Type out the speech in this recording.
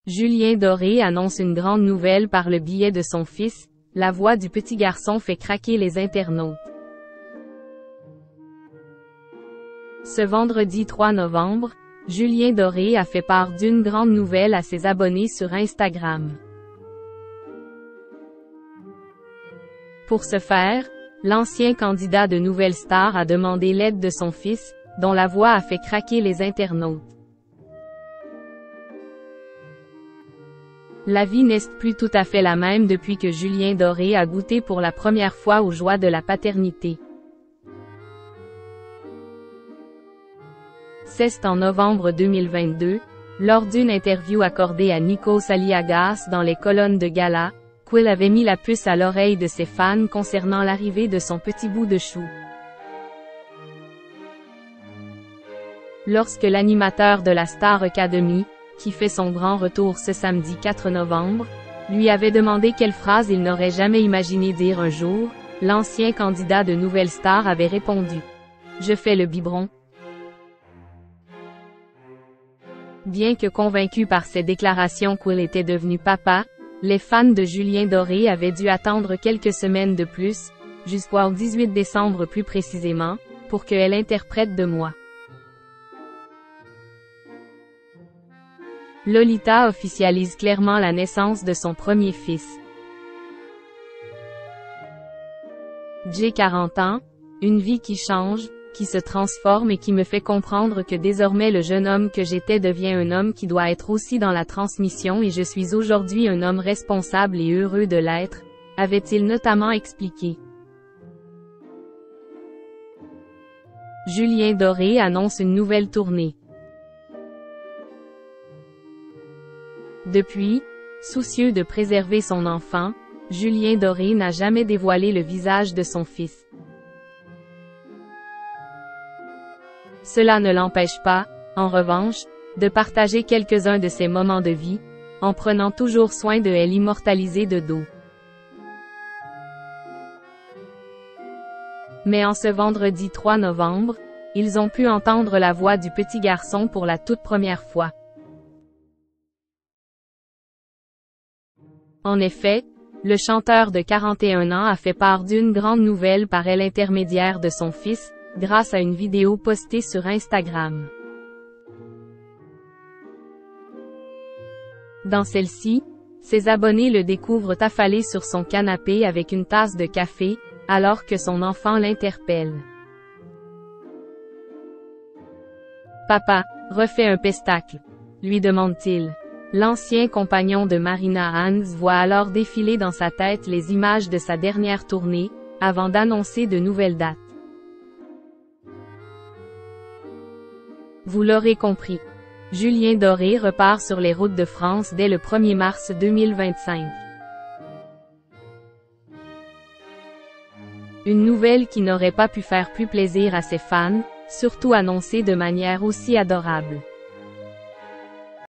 Julien Doré annonce une grande nouvelle par le biais de son fils. La voix du petit garçon fait craquer les internautes. Ce vendredi 3 novembre, Julien Doré a fait part d'une grande nouvelle à ses abonnés sur Instagram. Pour ce faire, l'ancien candidat de Nouvelle Star a demandé l'aide de son fils, dont la voix a fait craquer les internautes. La vie n'est plus tout à fait la même depuis que Julien Doré a goûté pour la première fois aux joies de la paternité. C'est en novembre 2022, lors d'une interview accordée à Nikos Aliagas dans les colonnes de Gala, qu'il avait mis la puce à l'oreille de ses fans concernant l'arrivée de son petit bout de chou. Lorsque l'animateur de la Star Academy, qui fait son grand retour ce samedi 4 novembre, lui avait demandé quelle phrase il n'aurait jamais imaginé dire un jour, l'ancien candidat de Nouvelle Star avait répondu « Je fais le biberon ». Bien que convaincus par ses déclarations qu'il était devenu papa, les fans de Julien Doré avaient dû attendre quelques semaines de plus, jusqu'au 18 décembre plus précisément, pour qu'elle interprète de moi. Lolita officialise clairement la naissance de son premier fils. J'ai 40 ans, une vie qui change, qui se transforme et qui me fait comprendre que désormais le jeune homme que j'étais devient un homme qui doit être aussi dans la transmission et je suis aujourd'hui un homme responsable et heureux de l'être, avait-il notamment expliqué. Julien Doré annonce une nouvelle tournée. Depuis, soucieux de préserver son enfant, Julien Doré n'a jamais dévoilé le visage de son fils. Cela ne l'empêche pas, en revanche, de partager quelques-uns de ses moments de vie, en prenant toujours soin de l'immortaliser de dos. Mais en ce vendredi 3 novembre, ils ont pu entendre la voix du petit garçon pour la toute première fois. En effet, le chanteur de 41 ans a fait part d'une grande nouvelle par l'intermédiaire de son fils, grâce à une vidéo postée sur Instagram. Dans celle-ci, ses abonnés le découvrent affalé sur son canapé avec une tasse de café, alors que son enfant l'interpelle. « Papa, refais un pestacle », lui demande-t-il. L'ancien compagnon de Marina Hans voit alors défiler dans sa tête les images de sa dernière tournée, avant d'annoncer de nouvelles dates. Vous l'aurez compris. Julien Doré repart sur les routes de France dès le 1er mars 2025. Une nouvelle qui n'aurait pas pu faire plus plaisir à ses fans, surtout annoncée de manière aussi adorable.